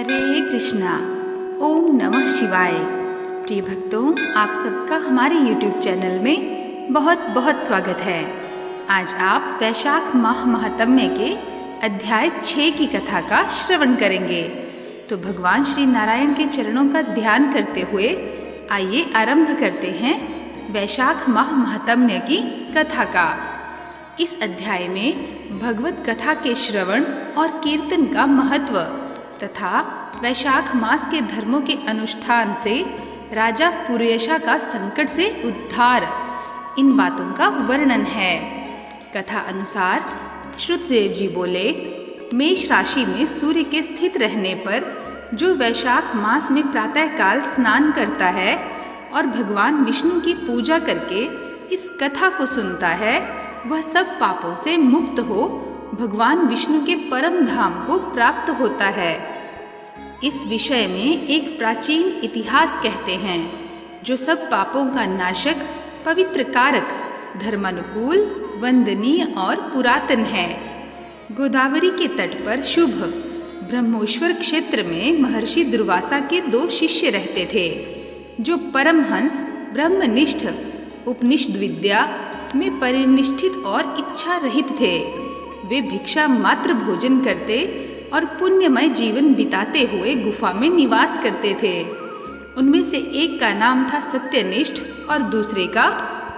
हरे कृष्णा। ओम नमः शिवाय। प्रिय भक्तों, आप सबका हमारे YouTube चैनल में बहुत बहुत स्वागत है। आज आप वैशाख माह महात्म्य के अध्याय 6 की कथा का श्रवण करेंगे। तो भगवान श्री नारायण के चरणों का ध्यान करते हुए आइए आरंभ करते हैं वैशाख माह महात्म्य की कथा का। इस अध्याय में भगवत कथा के श्रवण और कीर्तन का महत्व तथा वैशाख मास के धर्मों के अनुष्ठान से राजा पुरुयशा का संकट से उद्धार, इन बातों का वर्णन है। कथा अनुसार श्रुतदेव जी बोले, मेष राशि में सूर्य के स्थित रहने पर जो वैशाख मास में प्रातःकाल स्नान करता है और भगवान विष्णु की पूजा करके इस कथा को सुनता है, वह सब पापों से मुक्त हो भगवान विष्णु के परम धाम को प्राप्त होता है। इस विषय में एक प्राचीन इतिहास कहते हैं, जो सब पापों का नाशक, पवित्र कारक, धर्मानुकूल, वंदनीय और पुरातन है। गोदावरी के तट पर शुभ ब्रह्मोश्वर क्षेत्र में महर्षि दुर्वासा के 2 शिष्य रहते थे, जो परमहंस ब्रह्मनिष्ठ उपनिषद विद्या में परिनिष्ठित और इच्छा रहित थे। वे भिक्षा मात्र भोजन करते और पुण्यमय जीवन बिताते हुए गुफा में निवास करते थे। उनमें से एक का नाम था सत्यनिष्ठ और दूसरे का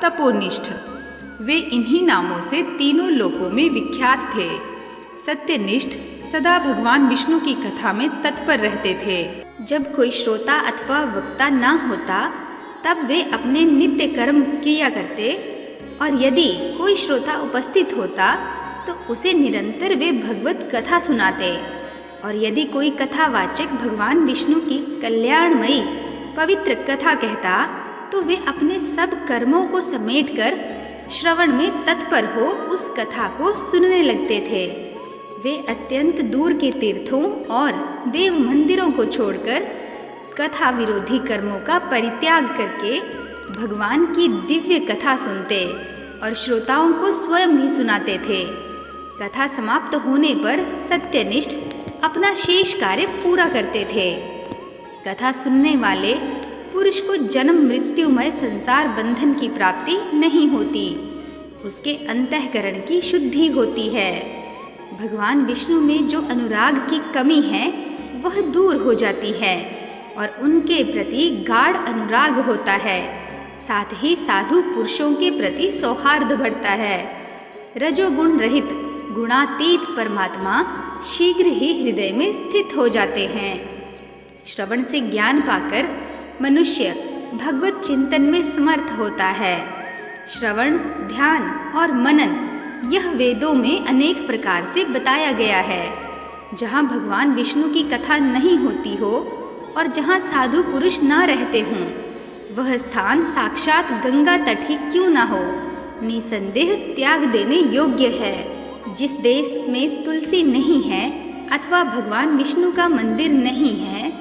तपोनिष्ठ। वे इन्हीं नामों से तीनों लोकों में विख्यात थे। सत्यनिष्ठ सदा भगवान विष्णु की कथा में तत्पर रहते थे। जब कोई श्रोता अथवा वक्ता न होता तब वे अपने नित्य कर्म किया करते, और यदि कोई श्रोता उपस्थित होता तो उसे निरंतर वे भगवत कथा सुनाते, और यदि कोई कथावाचक भगवान विष्णु की कल्याणमयी पवित्र कथा कहता तो वे अपने सब कर्मों को समेटकर श्रवण में तत्पर हो उस कथा को सुनने लगते थे। वे अत्यंत दूर के तीर्थों और देव मंदिरों को छोड़कर कथा विरोधी कर्मों का परित्याग करके भगवान की दिव्य कथा सुनते और श्रोताओं को स्वयं भी सुनाते थे। कथा समाप्त होने पर सत्यनिष्ठ अपना शेष कार्य पूरा करते थे। कथा सुनने वाले पुरुष को जन्म मृत्युमय संसार बंधन की प्राप्ति नहीं होती, उसके अंतःकरण की शुद्धि होती है। भगवान विष्णु में जो अनुराग की कमी है वह दूर हो जाती है और उनके प्रति गाढ़ अनुराग होता है। साथ ही साधु पुरुषों के प्रति सौहार्द बढ़ता है। रजोगुण रहित गुणातीत परमात्मा शीघ्र ही हृदय में स्थित हो जाते हैं। श्रवण से ज्ञान पाकर मनुष्य भगवत चिंतन में समर्थ होता है। श्रवण, ध्यान और मनन यह वेदों में अनेक प्रकार से बताया गया है। जहाँ भगवान विष्णु की कथा नहीं होती हो और जहाँ साधु पुरुष ना रहते हों, वह स्थान साक्षात गंगा तट ही क्यों ना हो, निसंदेह त्याग देने योग्य है। जिस देश में तुलसी नहीं है अथवा भगवान विष्णु का मंदिर नहीं है,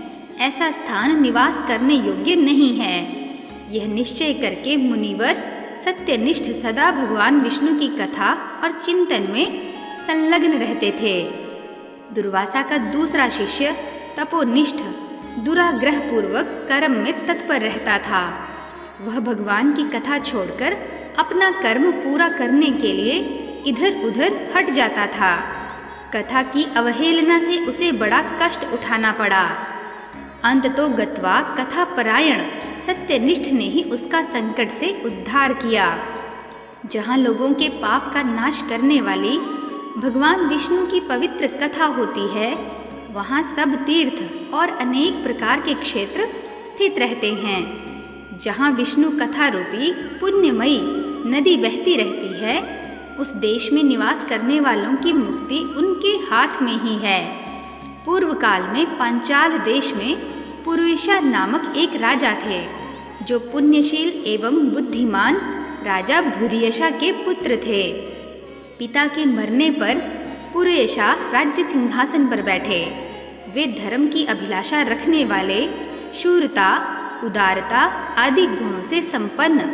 ऐसा स्थान निवास करने योग्य नहीं है। यह निश्चय करके मुनिवर सत्यनिष्ठ सदा भगवान विष्णु की कथा और चिंतन में संलग्न रहते थे। दुर्वासा का दूसरा शिष्य तपोनिष्ठ दुराग्रह पूर्वक कर्म में तत्पर रहता था। वह भगवान की कथा छोड़कर अपना कर्म पूरा करने के लिए इधर उधर हट जाता था। कथा की अवहेलना से उसे बड़ा कष्ट उठाना पड़ा। अंततो गत्वा कथा परायण सत्यनिष्ठ ने ही उसका संकट से उद्धार किया। जहाँ लोगों के पाप का नाश करने वाली भगवान विष्णु की पवित्र कथा होती है, वहाँ सब तीर्थ और अनेक प्रकार के क्षेत्र स्थित रहते हैं। जहाँ विष्णु कथा रूपी पुण्यमयी नदी बहती रहती है, उस देश में निवास करने वालों की मुक्ति उनके हाथ में ही है। पूर्व काल में पांचाल देश में पुरुयशा नामक एक राजा थे, जो पुण्यशील एवं बुद्धिमान राजा भूरियशा के पुत्र थे। पिता के मरने पर पुरुयशा राज्य सिंहासन पर बैठे। वे धर्म की अभिलाषा रखने वाले, शूरता, उदारता आदि गुणों से संपन्न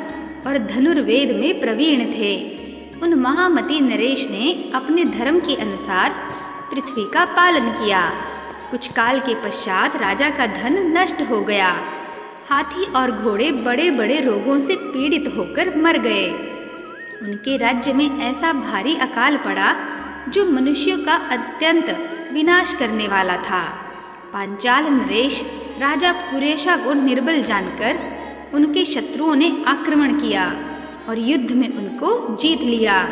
और धनुर्वेद में प्रवीण थे। उन महामती नरेश ने अपने धर्म के अनुसार पृथ्वी का पालन किया। कुछ काल के पश्चात राजा का धन नष्ट हो गया। हाथी और घोड़े बड़े बड़े रोगों से पीड़ित होकर मर गए। उनके राज्य में ऐसा भारी अकाल पड़ा जो मनुष्यों का अत्यंत विनाश करने वाला था। पांचाल नरेश राजा पुरेशा को निर्बल जानकर उनके शत्रुओं ने आक्रमण किया और युद्ध में उनको जीत लिया।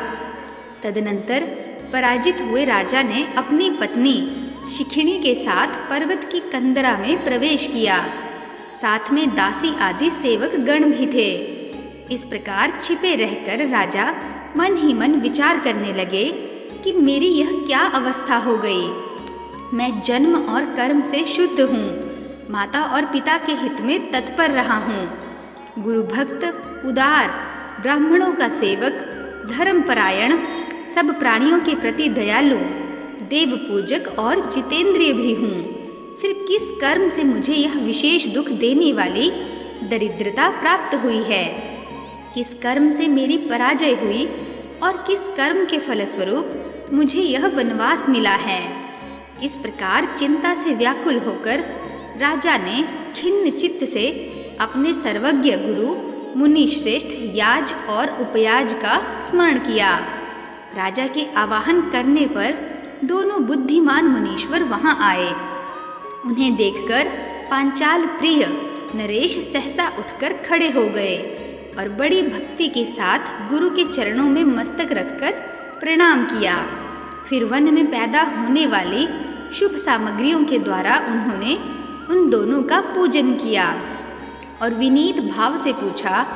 तदनंतर पराजित हुए राजा ने अपनी पत्नी शिखिणी के साथ पर्वत की कंदरा में प्रवेश किया। साथ में दासी आदि सेवक गण भी थे। इस प्रकार छिपे रहकर राजा मन ही मन विचार करने लगे कि मेरी यह क्या अवस्था हो गई। मैं जन्म और कर्म से शुद्ध हूँ, माता और पिता के हित में तत्पर रहा हूँ, गुरु भक्त, उदार, ब्राह्मणों का सेवक, धर्मपरायण, सब प्राणियों के प्रति दयालु, देव पूजक और जितेंद्रिय भी हूँ। फिर किस कर्म से मुझे यह विशेष दुख देने वाली दरिद्रता प्राप्त हुई है? किस कर्म से मेरी पराजय हुई और किस कर्म के फलस्वरूप मुझे यह वनवास मिला है? इस प्रकार चिंता से व्याकुल होकर राजा ने खिन्न चित्त से अपने सर्वज्ञ गुरु मुनि श्रेष्ठ याज और उपयाज का स्मरण किया। राजा के आवाहन करने पर दोनों बुद्धिमान मुनीश्वर वहां आए। उन्हें देखकर पांचाल प्रिय नरेश सहसा उठकर खड़े हो गए और बड़ी भक्ति के साथ गुरु के चरणों में मस्तक रखकर प्रणाम किया। फिर वन में पैदा होने वाली शुभ सामग्रियों के द्वारा उन्होंने उन दोनों का पूजन किया और विनीत भाव से पूछा,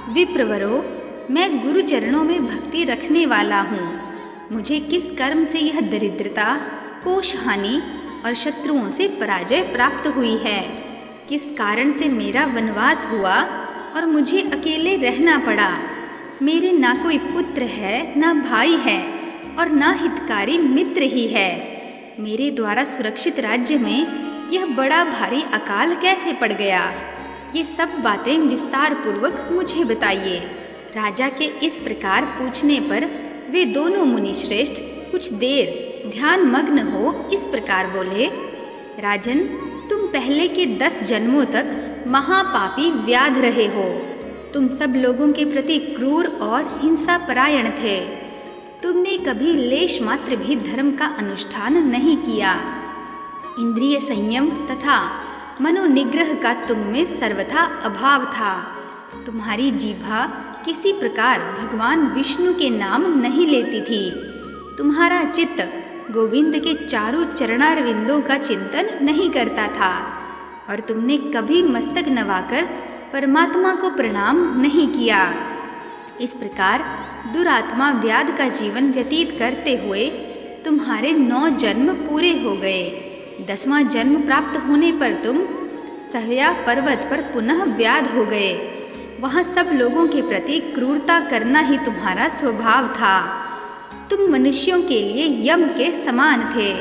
विप्रवरो, मैं गुरु चरणों में भक्ति रखने वाला हूँ। मुझे किस कर्म से यह दरिद्रता, कोष हानि और शत्रुओं से पराजय प्राप्त हुई है? किस कारण से मेरा वनवास हुआ और मुझे अकेले रहना पड़ा? मेरे ना कोई पुत्र है, ना भाई है और ना हितकारी मित्र ही है। मेरे द्वारा सुरक्षित राज्य में यह बड़ा भारी अकाल कैसे पड़ गया? ये सब बातें विस्तार पूर्वक मुझे बताइए। राजा के इस प्रकार पूछने पर वे दोनों मुनि श्रेष्ठ कुछ देर ध्यान मग्न हो इस प्रकार बोले, राजन, तुम पहले के 10 जन्मों तक महापापी व्याध रहे हो। तुम सब लोगों के प्रति क्रूर और हिंसा परायण थे। तुमने कभी लेश मात्र भी धर्म का अनुष्ठान नहीं किया। इंद्रिय संयम तथा मनोनिग्रह का तुम में सर्वथा अभाव था। तुम्हारी जीभा किसी प्रकार भगवान विष्णु के नाम नहीं लेती थी। तुम्हारा चित्त गोविंद के चारों चरणारविंदों का चिंतन नहीं करता था और तुमने कभी मस्तक नवाकर परमात्मा को प्रणाम नहीं किया। इस प्रकार दुरात्मा व्याध का जीवन व्यतीत करते हुए तुम्हारे 9 जन्म पूरे हो गए। 10वां जन्म प्राप्त होने पर तुम सहया पर्वत पर पुनः व्याध हो गए। वहाँ सब लोगों के प्रति क्रूरता करना ही तुम्हारा स्वभाव था। तुम मनुष्यों के लिए यम के समान थे,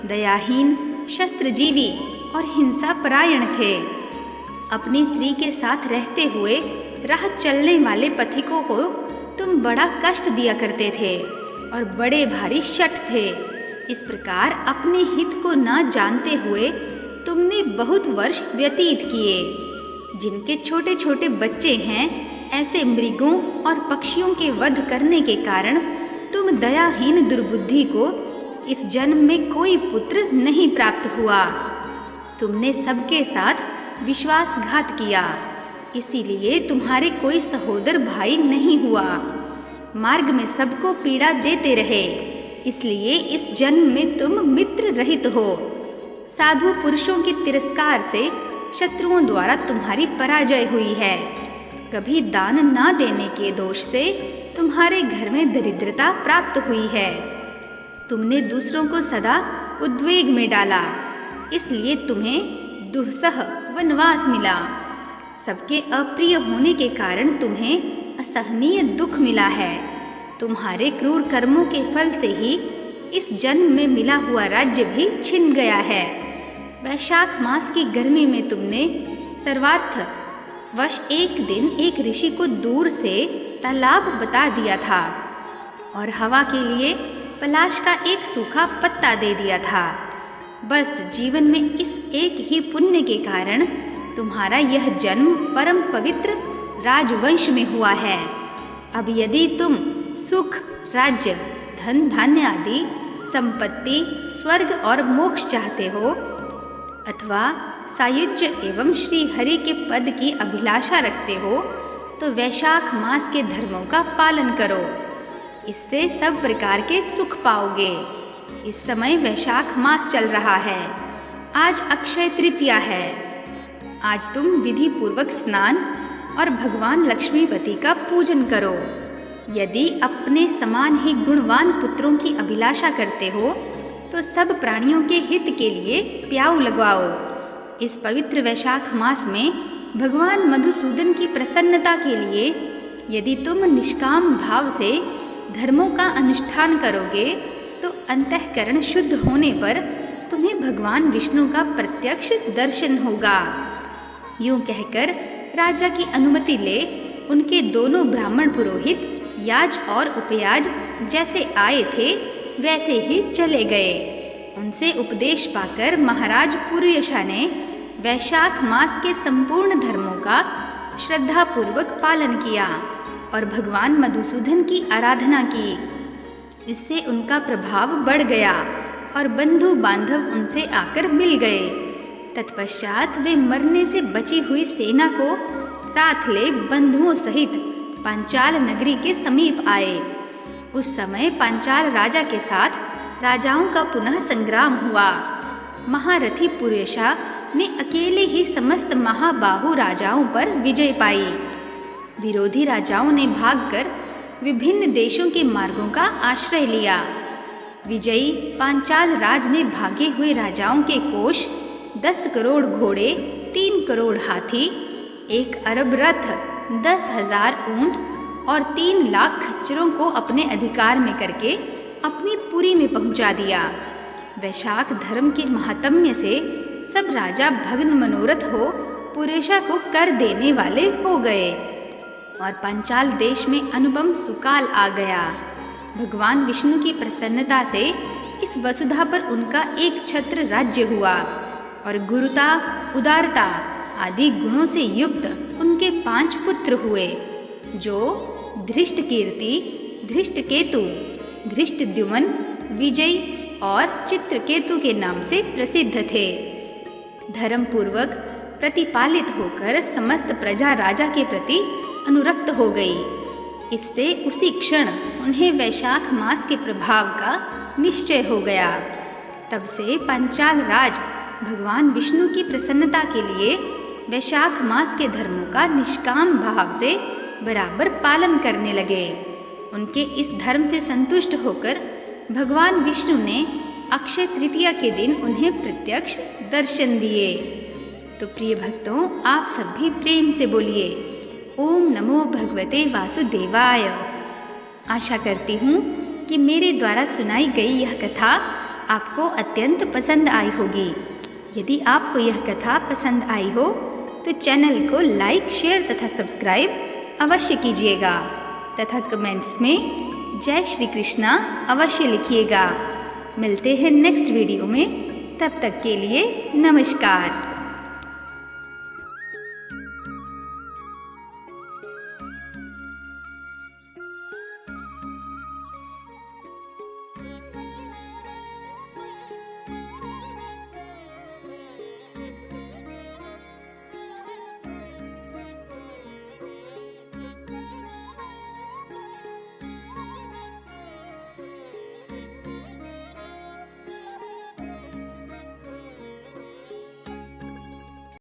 दयाहीन, शस्त्रजीवी और हिंसा परायण थे। अपनी स्त्री के साथ रहते हुए राह चलने वाले पथिकों को तुम बड़ा कष्ट दिया करते थे और बड़े भारी शठ थे। इस प्रकार अपने हित को न जानते हुए तुमने बहुत वर्ष व्यतीत किए। जिनके छोटे छोटे बच्चे हैं, ऐसे मृगों और पक्षियों के वध करने के कारण तुम दयाहीन दुर्बुद्धि को इस जन्म में कोई पुत्र नहीं प्राप्त हुआ। तुमने सबके साथ विश्वासघात किया, इसीलिए तुम्हारे कोई सहोदर भाई नहीं हुआ। मार्ग में सबको पीड़ा देते रहे, इसलिए इस जन्म में तुम मित्र रहित हो। साधु पुरुषों के तिरस्कार से शत्रुओं द्वारा तुम्हारी पराजय हुई है। कभी दान न देने के दोष से तुम्हारे घर में दरिद्रता प्राप्त हुई है। तुमने दूसरों को सदा उद्वेग में डाला, इसलिए तुम्हें दुस्सह वनवास मिला। सबके अप्रिय होने के कारण तुम्हें असहनीय दुख मिला है। तुम्हारे क्रूर कर्मों के फल से ही इस जन्म में मिला हुआ राज्य भी छिन गया है। वैशाख मास की गर्मी में तुमने सर्वार्थ वश एक दिन एक ऋषि को दूर से तालाब बता दिया था और हवा के लिए पलाश का एक सूखा पत्ता दे दिया था। बस जीवन में इस एक ही पुण्य के कारण तुम्हारा यह जन्म परम पवित्र राजवंश में हुआ है। अब यदि तुम सुख, राज्य, धन धान्य आदि संपत्ति, स्वर्ग और मोक्ष चाहते हो अथवा सायुज्य एवं श्री हरि के पद की अभिलाषा रखते हो तो वैशाख मास के धर्मों का पालन करो। इससे सब प्रकार के सुख पाओगे। इस समय वैशाख मास चल रहा है। आज अक्षय तृतीया है। आज तुम विधि पूर्वक स्नान और भगवान लक्ष्मीपति का पूजन करो। यदि अपने समान ही गुणवान पुत्रों की अभिलाषा करते हो तो सब प्राणियों के हित के लिए प्याऊ लगवाओ। इस पवित्र वैशाख मास में भगवान मधुसूदन की प्रसन्नता के लिए यदि तुम निष्काम भाव से धर्मों का अनुष्ठान करोगे तो अंतःकरण शुद्ध होने पर तुम्हें भगवान विष्णु का प्रत्यक्ष दर्शन होगा। यूं कहकर राजा की अनुमति ले उनके दोनों ब्राह्मण पुरोहित याज और उपयाज जैसे आए थे वैसे ही चले गए। उनसे उपदेश पाकर महाराज पुरुयशा ने वैशाख मास के संपूर्ण धर्मों का श्रद्धापूर्वक पालन किया और भगवान मधुसूदन की आराधना की। इससे उनका प्रभाव बढ़ गया और बंधु बांधव उनसे आकर मिल गए। तत्पश्चात वे मरने से बची हुई सेना को साथ ले बंधुओं सहित पांचाल नगरी के समीप आए। उस समय पांचाल राजा के साथ राजाओं का पुनः संग्राम हुआ। महारथी पुरुयशा ने अकेले ही समस्त महाबाहु राजाओं पर विजय पाई। विरोधी राजाओं ने भागकर विभिन्न देशों के मार्गों का आश्रय लिया। विजयी पांचाल राज ने भागे हुए राजाओं के कोष 10 करोड़ घोड़े, 3 करोड़ हाथी, 1 अरब रथ, 10,000 ऊंट और 3 लाख खच्चरों को अपने अधिकार में करके अपनी पुरी में पहुंचा दिया। वैशाख धर्म के महात्म्य से सब राजा भग्न मनोरथ हो पुरुयशा को कर देने वाले हो गए और पांचाल देश में अनुपम सुकाल आ गया। भगवान विष्णु की प्रसन्नता से इस वसुधा पर उनका एक छत्र राज्य हुआ और गुरुता, उदारता आदि गुणों से युक्त उनके 5 पुत्र हुए जो धृष्टकीर्ति, धृष्टकेतु, धृष्टद्युम्न, विजय और चित्रकेतु के नाम से प्रसिद्ध थे। धर्म पूर्वक प्रतिपालित होकर समस्त प्रजा राजा के प्रति अनुरक्त हो गई। इससे उसी क्षण उन्हें वैशाख मास के प्रभाव का निश्चय हो गया। तब से पांचाल राज भगवान विष्णु की प्रसन्नता के लिए वैशाख मास के धर्मों का निष्काम भाव से बराबर पालन करने लगे। उनके इस धर्म से संतुष्ट होकर भगवान विष्णु ने अक्षय तृतीया के दिन उन्हें प्रत्यक्ष दर्शन दिए। तो प्रिय भक्तों, आप सब भी प्रेम से बोलिए ओम नमो भगवते वासुदेवाय। आशा करती हूँ कि मेरे द्वारा सुनाई गई यह कथा आपको अत्यंत पसंद आई होगी। यदि आपको यह कथा पसंद आई हो तो चैनल को लाइक, शेयर तथा सब्सक्राइब अवश्य कीजिएगा तथा कमेंट्स में जय श्री कृष्णा अवश्य लिखिएगा। मिलते हैं नेक्स्ट वीडियो में। तब तक के लिए नमस्कार।